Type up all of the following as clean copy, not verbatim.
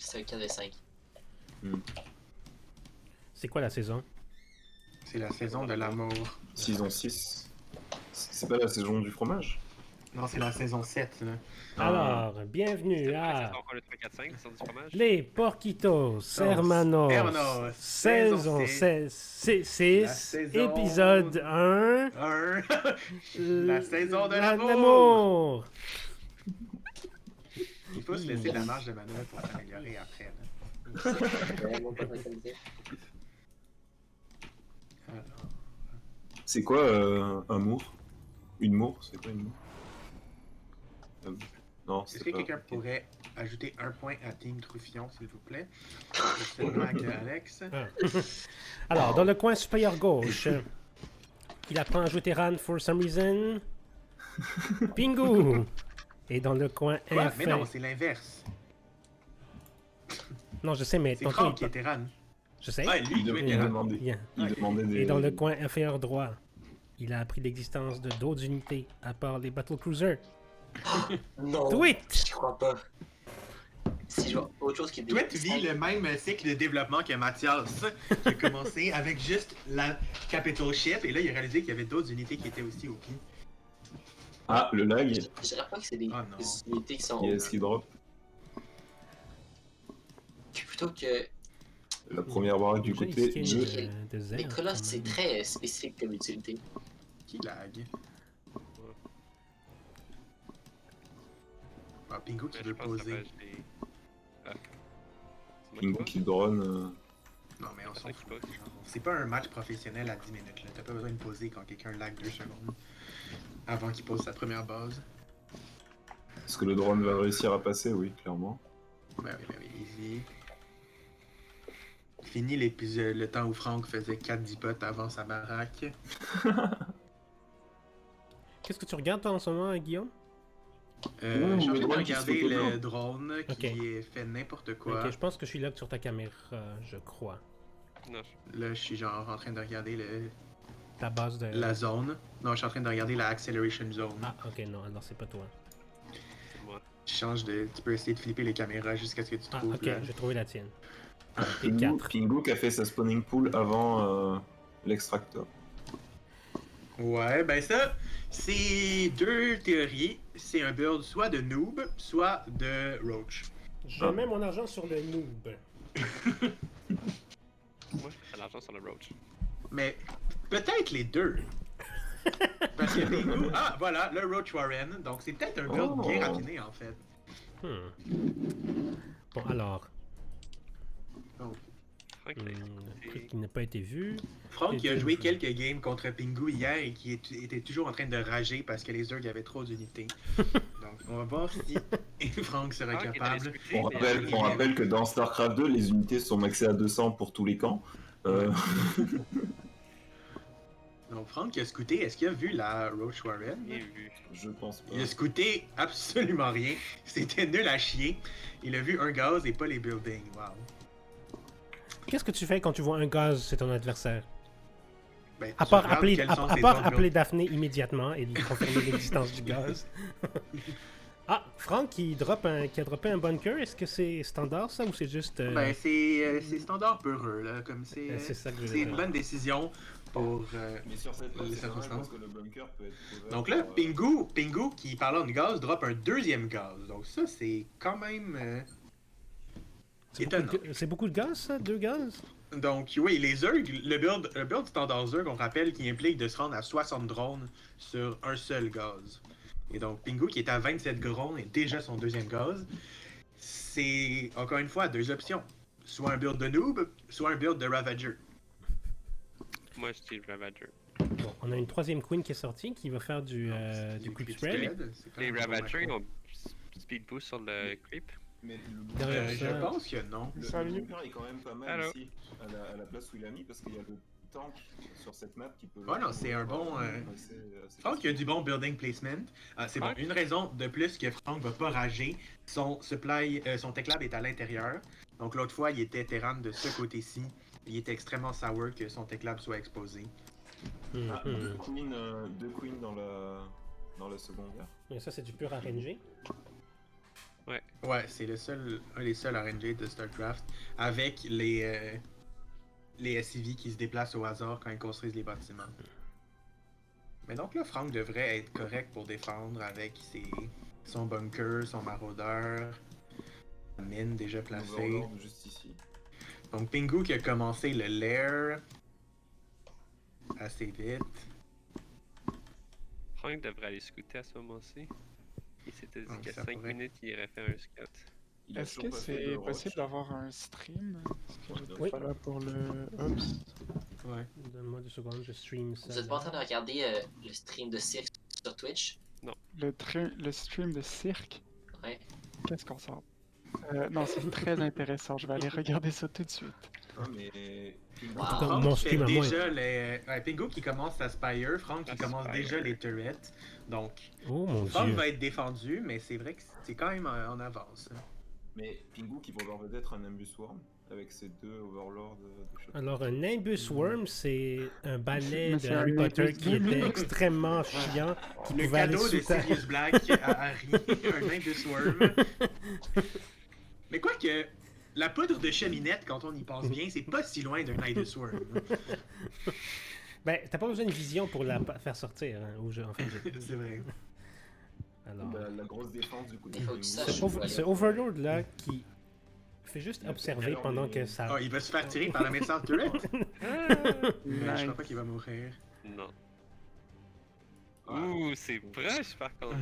c'est un 4 et 5. C'est quoi la saison? C'est la saison de l'amour. Saison 6. C'est pas la saison du fromage? Non, c'est la saison 7. Là. Alors, bienvenue C'était à la saison 1, le 3, 4, 5, la saison du fromage. les Porquitos Hermanos, Hermanos, saison saison 6, La saison- épisode 1, La saison de l'amour. l'amour. Il faut se laisser la marge de manœuvre pour s'améliorer après. Là. Vraiment pas de qualité. Alors, C'est quoi un mour? Une mour? C'est quoi une mour? Non, est-ce c'est que pas... quelqu'un pourrait ajouter un point à Team Troufion, s'il vous plaît? Seulement avec Alex. Alors, dans le coin supérieur gauche, il apprend à jouer Terran for some reason. Pingu. Et dans le coin Quoi? Mais inférieur... non, c'est l'inverse. Non, je sais, mais C'est tantôt, Franck il qui est Terran. Je sais. Ah, lui, il doit être Il Terran. demandait, Bien. il demandait des... Et dans le coin inférieur droit, il a appris l'existence de d'autres unités à part les Battle Cruisers. Non, Tweet! je crois pas. Si je vois autre chose qui est Toi, tu vis le même cycle de développement que Mathias, qui a commencé avec juste la Capital Ship, et là, il a réalisé qu'il y avait d'autres unités qui étaient aussi au pied. Ah, le lag, Je dirais pas que c'est des Ah, non. unités qui sont yes, il drop. plutôt que La première barre du Joli côté skin de... de Zer, les colosses, quand c'est même. très spécifique comme utilité. Qui lag? Ah, Pingu qui Mais veut je pense que ça poser. va acheter- Ah. C'est moi qui Pingu pose? qui drone... Non, mais on C'est s'en vrai que fout. je pose. Genre, c'est pas un match professionnel à 10 minutes. Là. T'as pas besoin de poser quand quelqu'un lag 2 secondes avant qu'il pose sa première base. Est-ce que le drone va réussir à passer? Oui, clairement. Ben oui, easy. Fini l'épisode, le temps où Franck faisait 4 dipotes avant sa baraque. Qu'est-ce que tu regardes toi en ce moment, Guillaume? Je suis en le train de drone qui se regarder fait le pas. drone qui Ok. est fait n'importe quoi. Ok, je pense que je suis là sur ta caméra, je crois. Non, Là, je suis genre en train de regarder Ta base de... la zone. Non, je suis en train de regarder la acceleration zone. Ah, ok, non, alors c'est pas toi. c'est moi. Tu peux essayer de flipper les caméras jusqu'à ce que tu Ah, trouves ok, là. j'ai trouvé la tienne. Et Pingu, 4. Pingu qui a fait sa spawning pool avant l'extracteur. Ouais, ben ça, c'est deux théories. C'est un build soit de noob, soit de roach. Je mets mon argent sur le noob. Moi, je fais l'argent sur le roach. Mais peut-être les deux. Parce que Pingu... Ah, voilà, le Roach Warren. Donc c'est peut-être un build bien raffiné en fait. Bon, alors, Franck, un truc qui n'a pas été vu. Franck qui a joué quelques games contre Pingu hier et qui était toujours en train de rager parce que les Zerg avaient trop d'unités. Donc on va voir si Franck sera Franck est capable. allé scruter, On rappelle que dans StarCraft 2, les unités sont maxées à 200 pour tous les camps. Donc Franck a scouté, est-ce qu'il a vu la Roach Warren? Bien vu. Je pense pas. Il a scouté absolument rien. C'était nul à chier. Il a vu un gaz et pas les buildings. Wow. Qu'est-ce que tu fais quand tu vois un gaz, c'est ton adversaire? Ben, À tu part regardes appeler, quels à, sont à ses part autres appeler builds. Daphné immédiatement et lui confirmer l'existence du gaz. Ah, Franck qui a droppé un bunker, est-ce que c'est standard ça ou c'est juste... Ben, c'est standard peureux, là. Comme c'est ça que je c'est veux une dire. bonne décision pour. Mais sur cette map, les c'est pas mal circonstances. parce que le bunker peut être couvert Donc là, par, Pingu, qui parlant de gaz, drop un deuxième gaz. Donc ça, c'est quand même étonnant. C'est beaucoup de gaz ça? 2 gaz? Donc oui, les Zerg, le build standard Zerg, on rappelle, qui implique de se rendre à 60 drones sur un seul gaz. Et donc Pingu, qui est à 27 drones, est déjà son deuxième gaz. C'est, encore une fois, deux options. Soit un build de noob, soit un build de Ravager. Moi, je suis Ravager. Bon, on a une troisième queen qui est sortie qui va faire du quick spread. C'est quand Les même un bon Ravagers, ils macro. ont speed boost sur le creep. Mais le Derrière Je ça- pense que non. bunker est quand même pas mal Allô? ici, à la place où il a mis, parce qu'il y a le tank sur cette map qui peut... Ouais, non, c'est un bon, assez Franck a du bon building placement. C'est bon. Franck? Une raison de plus que Franck va pas rager, son tech lab est à l'intérieur. Donc l'autre fois, il était Terran de ce côté-ci. Il était extrêmement sour que son tech lab soit exposé. Ah, deux queens dans la secondaire. Mais ça c'est du pur RNG. Ouais, c'est un des seuls RNG de StarCraft avec les SCV qui se déplacent au hasard quand ils construisent les bâtiments. Mais donc là, Frank devrait être correct pour défendre avec son bunker, son maraudeur, la mine déjà placée. Overlord juste ici. Donc Pingu qui a commencé le lair assez vite. Frank devrait aller scouter à ce moment-ci. Il s'était dit Ah, qu'à ça 5 pourrait. minutes, il irait faire un scout. Il a Est-ce toujours que pas fait de c'est roche. possible d'avoir un stream? Est-ce que j'étais Oui. pas là pour le... Oups. Ouais. Donne-moi 2 secondes, je stream ça. Vous êtes pas en train de regarder le stream de cirque sur Twitch? Le stream de cirque? Ouais. Qu'est-ce qu'on sort? Non, c'est très intéressant. Je vais aller regarder ça tout de suite. Ah, mais. Wow. Comme Frank mon qui fait stream à moi. déjà Pingu qui commence sa Spire, Frank qui La commence Spire. déjà les turrets. Donc, Oh mon Frank dieu. va être défendu, mais c'est vrai que c'est quand même en avance. Mais Pingu qui va avoir peut-être un Nimbus Worm avec ses 2 Overlords de chacun. Alors, un Nimbus Worm, c'est un balai Mais de c'est Harry un Potter Nimbus qui était Worm. extrêmement chiant, qui Le pouvait aller cadeau de sous ta... Sirius Black à Harry, un Nimbus Worm. Mais quoi que la poudre de cheminette, quand on y pense bien, c'est pas si loin d'un Nimbus Worm. Ben, t'as pas besoin de vision pour la faire sortir, hein, en fait, C'est vrai. Alors, La grosse défense du coup de Il faut que tu Pingu. saches ce, ce Overlord-là qui fait juste observer pendant que ça... Oh, il va se faire tirer par la méchante turret. Mais je crois pas qu'il va mourir. Non. Ah. Ouh, c'est proche par contre.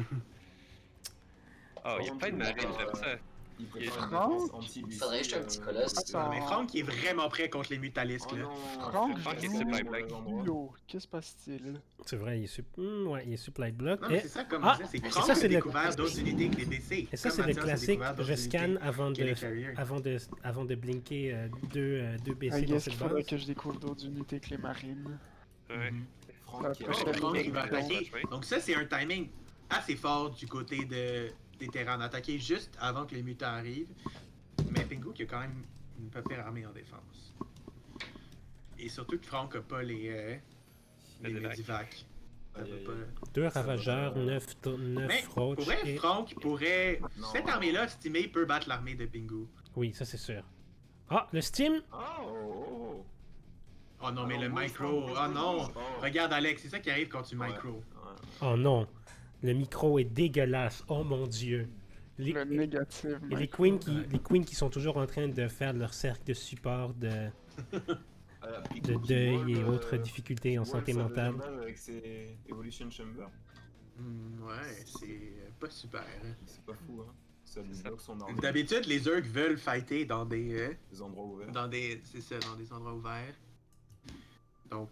Oh, il y a pas de marine, j'aime ça. Il prépare une Franck? défense anti-BC. Faudrait juste un petit colosse. Attends. Mais Franck il est vraiment prêt contre les mutalisques. Oh Là. non, Franck Franck est joue supply block. Kilo. Que se passe-t-il? C'est vrai, il est, ouais, il est supply block. Non, Et, mais c'est ça, comme Ah! je disais, c'est Mais Franck ça, qui c'est a le- découvert d'autres unités que les DC. et ça, Comme c'est le Mathias a classique. découvert d'autres Je scanne unités avant que les de, carriers. avant de blinker deux I BC dans guess cette qu'il faudrait base. que je découvre d'autres unités que les marines. Ouais. Franck qui a Après, Donc, Franck il va Franck, attaquer. ouais. Donc ça, c'est un timing assez fort du côté des terrains. Attaquer juste avant que les mutants arrivent. Mais Pingu qui a quand même une peu pire armée en défense. Et surtout que Franck n'a pas les Medivac. Medivac. Ça Aïe, peut aïe, pas- aïe. 2 ravageurs, 9 Mais roach pour vrai, et... Franck pourrait. Non. Cette armée-là, estimée, peut battre l'armée de Pingu. Oui, ça c'est sûr. Ah, le Steam? Oh. Oh non, mais Alors, le moi, micro. Franck, Oh non! oh. Regarde, Alex, c'est ça qui arrive quand tu micro. Ouais. Oh non, le micro est dégueulasse. Oh mon dieu. Les, Le négatif. et les queens qui sont toujours en train de faire leur cercle de support de Pingu qui deuil vole, et autres difficultés en qui vole santé sa mentale. deuxième base avec ses Evolution Chamber. Ouais, c'est pas super. C'est pas fou, hein. Ça lui C'est ça. bloque son armée. D'habitude, les Urgs veulent fighter dans des Endroits ouverts. c'est ça, dans des endroits ouverts. Donc,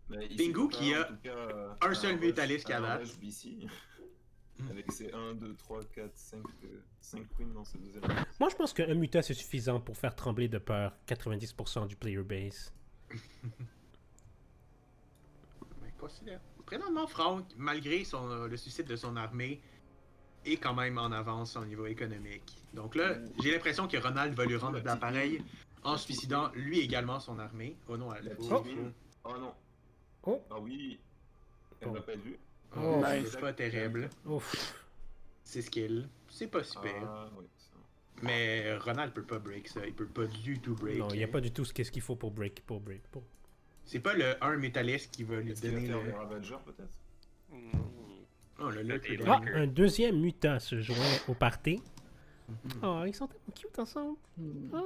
Mais il Pingu s'est qui préparé, a en tout cas, un seul mutaliste à battre. rush BC. Mm. Avec ses 1, 2, 3, 4, 5 queens dans sa deuxième. Moi je pense qu'un muta c'est suffisant pour faire trembler de peur 90% du player base. mais considère. Présentement, Franck, malgré le suicide de son armée, est quand même en avance au niveau économique. Donc là, j'ai l'impression que Ronald va lui rendre l'appareil en suicidant lui également son armée. Oh non, elle La a petite Oh. queen. Oh non. Oh. Ah oui. Elle Bon. l'a pas vu. Oh, c'est pas terrible. Ouf. C'est skill. C'est pas super. Ah oui. Ça. Mais Ronald peut pas break ça. Il peut pas du tout break. Non, il n'y a pas du tout ce qu'il faut pour break. C'est pas le 1 métalliste qui va lui Est-ce qu'il va donner faire le. des Ravagers peut-être? Oh, le Lurker Et Ah, Dagger. un deuxième muta se joint au party. Oh, ils sont tellement cute ensemble. Ah.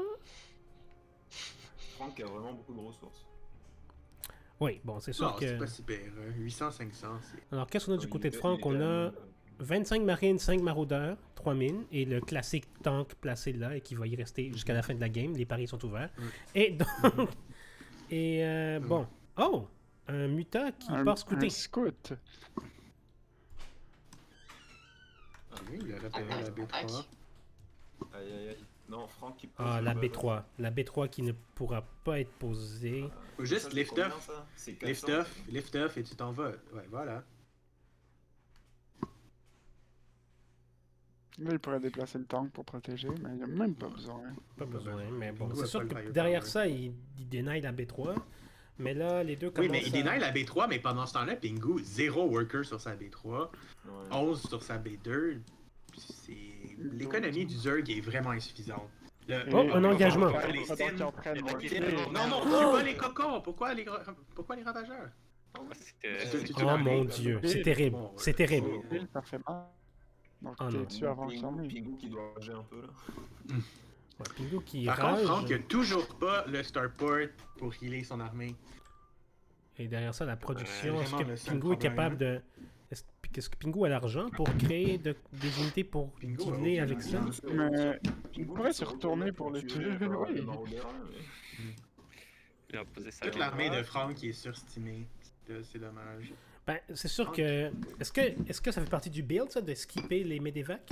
Franck a vraiment beaucoup de ressources. Oui, bon, c'est sûr Non, c'est que... pas si pire. 800, 500, c'est. Alors, qu'est-ce qu'on a du Il côté de est- Franck? il est On quand a même, 25 marines, 5 maraudeurs, 3 mines, et le classique tank placé là, et qui va y rester jusqu'à la fin de la game. Les paris sont ouverts. Mm. Et donc... et bon. Oh! Un muta qui part scouter. Un scout. Ah oui, il a repéré la B3. Aïe aïe aïe. Non, Franck qui pose Ah, le la buzz. B3. La B3 qui ne pourra pas être posée. Faut juste Ça, c'est lift combien, off. ça? C'est Lift 400. off et tu t'en vas. Ouais, voilà. Là, il pourrait déplacer le tank pour protéger, mais il n'y a même pas besoin. Pas besoin, mais bon. Pingu C'est a sûr pas le que firepower. derrière ça, il dénie la B3. Mais là, les deux Oui, commencent mais il à- dénie la B3, mais pendant ce temps-là, Pingu, 0 worker sur sa B3, Ouais. 11 sur sa B2. C'est l'économie du Zerg est vraiment insuffisante. Oh, un engagement. Les Sins- Qui entraîne Ok, Non, non, tue pas les cocons! Pourquoi les ravageurs? C'était. Tu Oh l'as mon mis. dieu, c'est terrible, Bon, c'est terrible. Ça fait mal. Donc Oh t'es non. dessus avant qu'il en ait. Pingu qui doit rager un peu là. Ouais, Pingu qui Par contre, rage. Franck a toujours pas le starport pour healer son armée. Et derrière ça, la production. Est-ce vraiment que le seul Pingu est problème. capable de. Est-ce que Pingu a l'argent pour créer des unités pour Pingu a dealer aucun avec ça? argent. Mais il pourrait se retourner pour le tuer. Oui. Il a posé ça. Toute l'armée de Franck est surestimée. C'est dommage. Ben, c'est sûr que. Est-ce que ça fait partie du build, ça, de skipper les Medevac?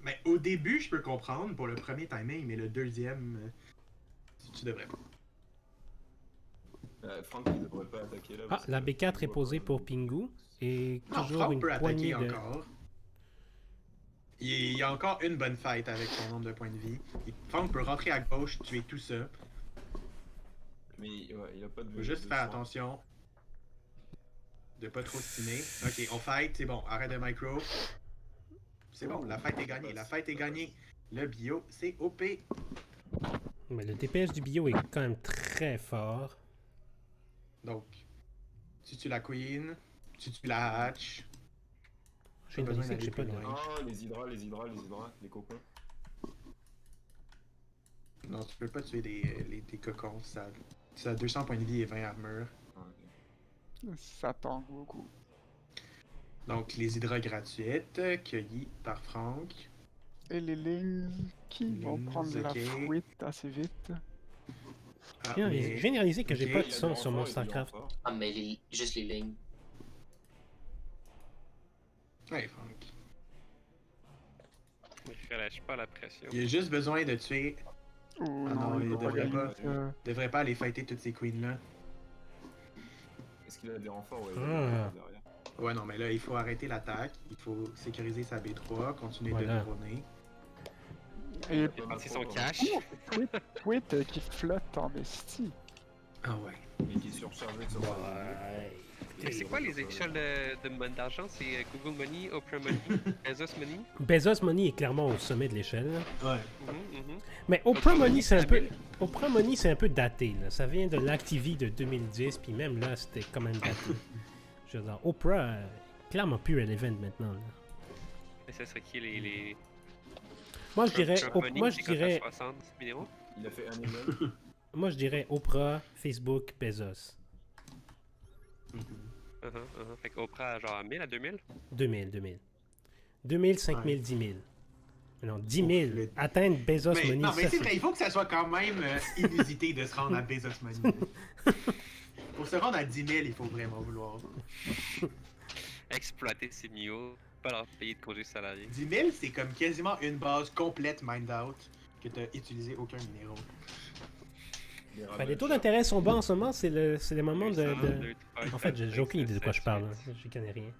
Mais au début, je peux comprendre pour le premier timing, mais le deuxième, tu devrais pas. Franck il devrait pas attaquer là. Ah, parce la que- B4 est posée pour Pingu. Et Non, toujours Franck une peut poignée attaquer de. encore. Il y a encore une bonne fight avec son nombre de points de vie. Franck peut rentrer à gauche, tuer tout ça. Mais ouais, il a pas de. Faut juste de faire soin. attention de pas trop stimer. Ok, on fight, c'est bon, arrête de micro. C'est bon, la fight est gagnée, la fight est gagnée. Le bio, c'est OP. Mais le DPS du bio est quand même très fort. Donc, tu tues la queen, tu tues la hatch. Je viens de besoin réaliser que j'ai pas d'aller de. plus loin. Ah, les cocons. Non, tu peux pas tuer des cocons, ça a 200 points de vie et 20 armure. Ah, ok. Ça tangue beaucoup. Donc, les hydras gratuites, cueillies par Franck. Et les lignes qui vont Lignes, prendre la ok. fuite assez vite. Ah, Je mais- viens de réaliser que j'ai Ok, pas il de y a son sur mon StarCraft. Ah, mais juste les lignes. Ouais, Franck. Je relâche pas la pression. Il a juste besoin de tuer. Ou Ah non, il faut devrait gagner, pas. ça. Il devrait pas aller fighter toutes ces queens-là. Est-ce qu'il a des renforts? Ouais, Ah. il a des renforts derrière. Ouais, non, mais là, il faut arrêter l'attaque. Il faut sécuriser sa B3, continuer Voilà. de droner. Et Il a parti son cash. Tweet qui flotte en esti. Ah ouais. Et qui est surchargé de ce Mais c'est quoi les échelles de monnaie d'argent? C'est Google Money, Oprah Money, Bezos Money? Bezos Money est clairement au sommet de l'échelle. là. Ouais. Mais Oprah Money, c'est un peu. Oprah Money, c'est un peu daté. Là. Ça vient de l'Activie de 2010, puis même là, c'était quand même daté. Je veux dire, Oprah, clairement plus relevant maintenant. Là. Et ça serait qui les. Moi, je dirais. Trump Money, Moi, je c'est quand dirais. t'as 60 millions? Il a fait un immeuble. Moi, je dirais Oprah, Facebook, Bezos. Fait qu'Oprah, genre à 1000 à 2000? 2000. 2000, 5000, 10 000. Mais non, 10 000. le- Atteindre Bezos Mais, Money, non, mais ça, c'est c'est... vrai, il faut que ça soit quand même inusité de se rendre à Bezos Money. Pour se rendre à 10 000, il faut vraiment vouloir. Exploiter ses mios, pas leur payer de congés salariés. 10 000, c'est comme quasiment une base complète mined out que tu utilisé aucun minéraux. Ben, les taux d'intérêt sont bas en ce moment, c'est le moment de... En fait, j'ai aucune idée de quoi je parle. Hein. Je connais rien.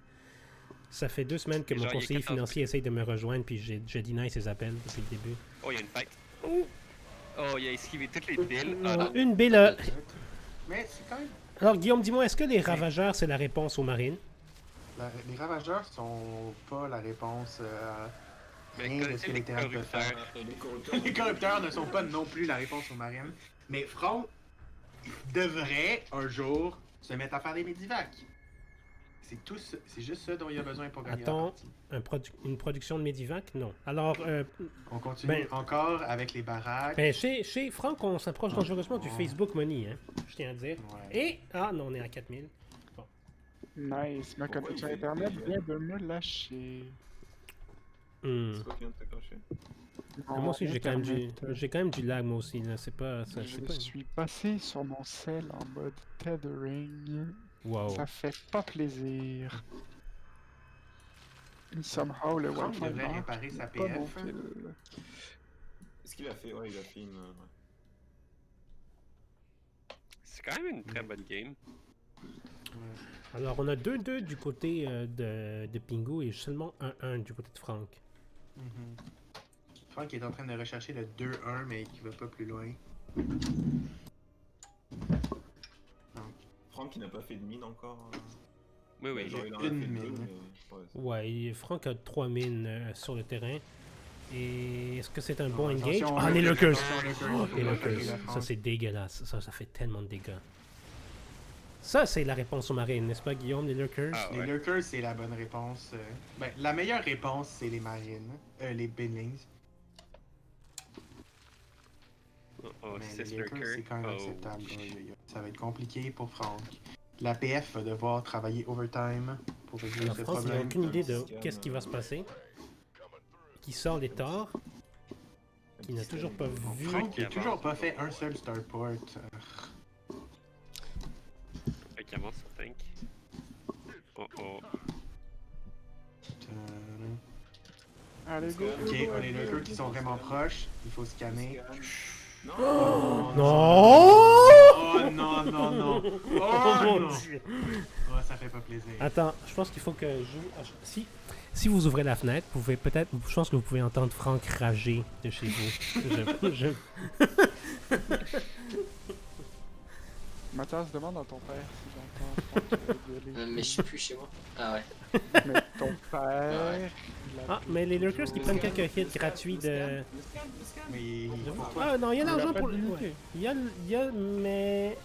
Ça fait 2 semaines que Mais mon genre, il y a conseiller 14 financier essaye de me rejoindre, puis j'ai deny ses appels depuis le début. Oh, il y a une fight. Oh, il a esquivé toutes les billes. Ah non. Une bille. Mais c'est quand même. Alors, Guillaume, dis-moi, est-ce que les ravageurs, c'est la réponse aux marines? Les ravageurs sont pas la réponse à Mais rien de ce connaissez que les les terrains peuvent faire. corrupteurs? Les corrupteurs ne sont pas non plus la réponse aux marines. Mais Franck devrait un jour se mettre à faire des médivacs. C'est juste ça dont il a besoin pour gagner Attends. la partie. Une production de Medivac? Non. Alors, On continue encore avec les baraques. chez Franck, on s'approche dangereusement du Facebook Money, hein, je tiens à dire. Ouais. Et... Ah, non, on est à 4000. Nice, ma Pourquoi connexion il fait- internet vient de me lâcher. C'est quoi qui vient de te cracher? Moi aussi, j'ai quand Internet, même du lag, moi aussi. Là. C'est pas... Ça, Je c'est pas... suis passé sur mon cell en mode tethering. Wow. Ça fait pas plaisir. Somehow, le Franck Wi-Fi devrait marche, réparer sa pas mon PF. fil. Est-ce qu'il a fait? Ouais, il a fait une. Ouais. C'est quand même une très bonne game. Alors, on a 2-2 du côté de Pingu et seulement 1-1 du côté de Franck. Mhm. Franck est en train de rechercher le 2-1, mais qui va pas plus loin. Franck, il n'a pas fait de mine encore. Oui, oui. Genre, il en a fait une deux, mine. mais, ouais, Ouais, Franck a 3 mines sur le terrain. Et est-ce que c'est un bon Attention, engage? attention, Ah, les lurkers! attention, Oh, faut les pas attaquer lurkers. la Ça, France. c'est dégueulasse. Ça fait tellement de dégâts. Ça, c'est la réponse aux marines, n'est-ce pas, Guillaume, les lurkers? Ah, Les ouais. lurkers, c'est la bonne réponse. Ben, la meilleure réponse, c'est les marines. Les binlings. Oh, Mais 6 les lurkers, lurkers. c'est quand même Oh. acceptable. Aïe, aïe, aïe. Ça va être compliqué pour Franck. La PF va devoir travailler overtime pour résoudre La ce France, il n'a problème. aucune idée de Scan, qu'est-ce qui va se passer. Qui sort les torts, qui n'a toujours pas vu. Franck n'a toujours pas fait un seul starport. Fait qu'il avance sur tank. Oh oh. Allez, go, go, Ok, go, on a allez, les go, lurkers go, qui go. sont vraiment proches. Il faut scanner. Non! Non! Oh non, non, non! Oh, mon non! Dieu! Oh, ça fait pas plaisir. Attends, je pense qu'il faut que si vous ouvrez la fenêtre, vous pouvez peut-être, je pense que vous pouvez entendre Franck rager de chez vous. Mathias, demande à ton père si j'entends Franck gueuler. Mais je suis plus chez moi. Ah ouais. Mais ton père... il a- Ah, mais les lurkers qui prennent quelques hits gratuits de. Mais Ah non, il y a Il a l'argent pas pour. de limité. Ouais. Il y a, mais.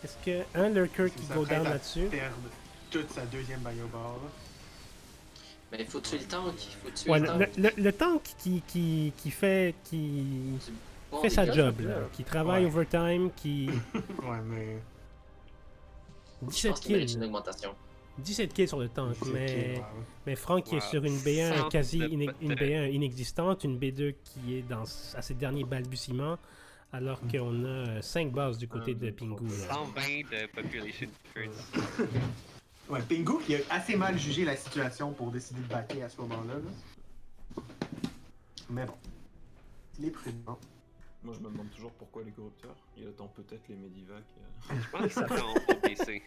Est-ce que un lurker qui ça go prête down à là-dessus? perdre toute sa deuxième bioball. Mais il faut tuer le tank. Il faut tuer Ouais, le tank. le tank qui fait. Qui Bon, fait les sa gars, job, là. Qui travaille Ouais. overtime, qui. Ouais, mais. Je 17 pense qu'il mérite une kills. augmentation. 17 kills sur le tank, c'est mais. ok, ouais. Mais Franck qui est Wow. sur une B1 Sans quasi de une peut-être. B1 inexistante, une B2 qui est à ses derniers balbutiements, alors qu'on a 5 bases du côté de Pingu. là. 120 de population difference. Ouais, Pingu qui a assez mal jugé la situation pour décider de backer à ce moment-là. Là. Mais bon. Il est prudent. Moi, je me demande toujours pourquoi les corrupteurs. Il attend peut-être les Medivac. Je pense que ça fait en OBC.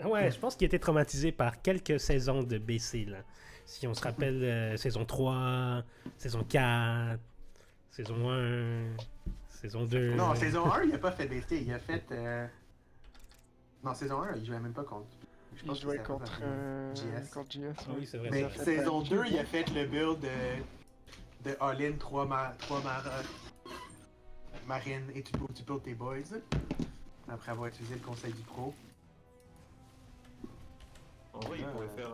Ouais, je pense qu'il a été traumatisé par quelques saisons de BC. Là. Si on se rappelle, saison 3, saison 4, saison 1, saison 2. Non, saison 1, il a pas fait BC. Il a fait. Non, saison 1, il jouait même pas contre. Je Il pense que jouait c'était contre JS. contre JS. Ah oui, c'est vrai. Mais ça. saison 2, il a fait le build de All-in 3 marines et tu build tes boys. Après avoir utilisé le conseil du pro. En vrai, il pourrait faire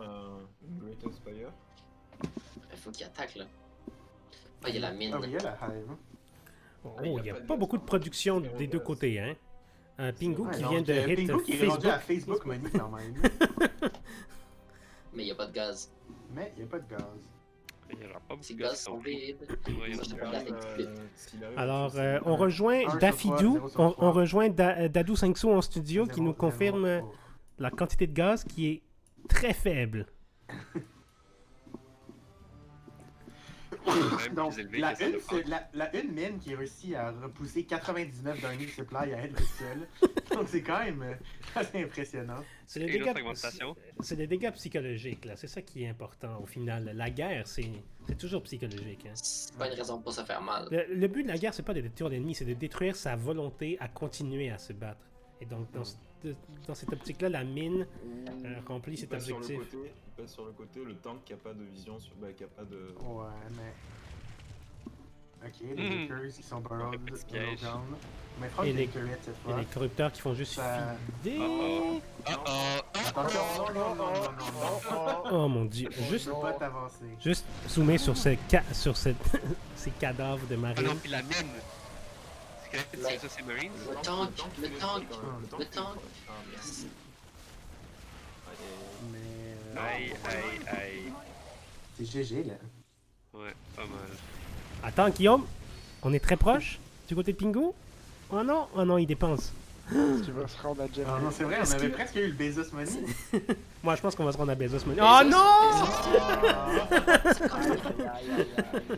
une Great Aspire. Il faut qu'il attaque là. Ah, il y a la mine. Ah oui, il y a la hive. Oh, il n'y a pas beaucoup de production des deux côtés. Hein. Pingu Ouais, qui donc, vient de hit Pingu qui est rendu à Facebook. Facebook Money quand même. Mais il n'y a pas de gaz. Mais il n'y a pas de gaz. Il y aura pas beaucoup Ces de gaz gaz sont sont vides. Ouais, il y en a S'il pas. arrive. Alors, on rejoint Un sur Dafidou, trois, zéro sur on trois. rejoint Dadou 5 en studio qui Zéro, nous zéro, confirme zéro. la quantité de gaz qui est très faible. Même Donc, plus élevé la que celle de une, Franck. c'est la une mine qui réussit à repousser 99 d'un new supply à elle seule. Donc, c'est quand même assez impressionnant. C'est des Et l'autre dégâts, augmentation. c'est des dégâts psychologiques, là. C'est ça qui est important au final. La guerre, c'est toujours psychologique. Hein. C'est pas une raison pour se faire mal. Le but de la guerre, c'est pas de détruire l'ennemi, c'est de détruire sa volonté à continuer à se battre. Et donc, dans cette optique-là, la mine remplit Il cet passe objectif. il passe sur le côté, le tank qui a pas de vision sur. Bah, qui a pas de. Ouais, mais. Ok, les Lakers qui sont burrowed Le petit piège. down. Mais Franck Et est les- turret cette Et fois. les corrupteurs qui font juste Ça- fider. Attention, non, non, non, non, non, non. Oh mon dieu. Tu Juste, peux pas t'avancer. juste zoomer sur, ces cadavres de Ah marine. non, puis la mine. C'est que ça, c'est Marines. Le tank, le tank, le tank. Ah, Yes. Mais. Aïe, aïe, aïe. C'est GG là. Ouais, pas mal. Attends, Guillaume, on est très proche du côté de Pingu. Oh non, il dépense. Tu vas se rendre à Jeff. Ah non, c'est vrai, on Est-ce avait que- presque eu le Bezos Money. Moi, je pense qu'on va se rendre à Bezos Money. Bezos, Oh non! Bezos. Ah, Aïe, aïe, aïe.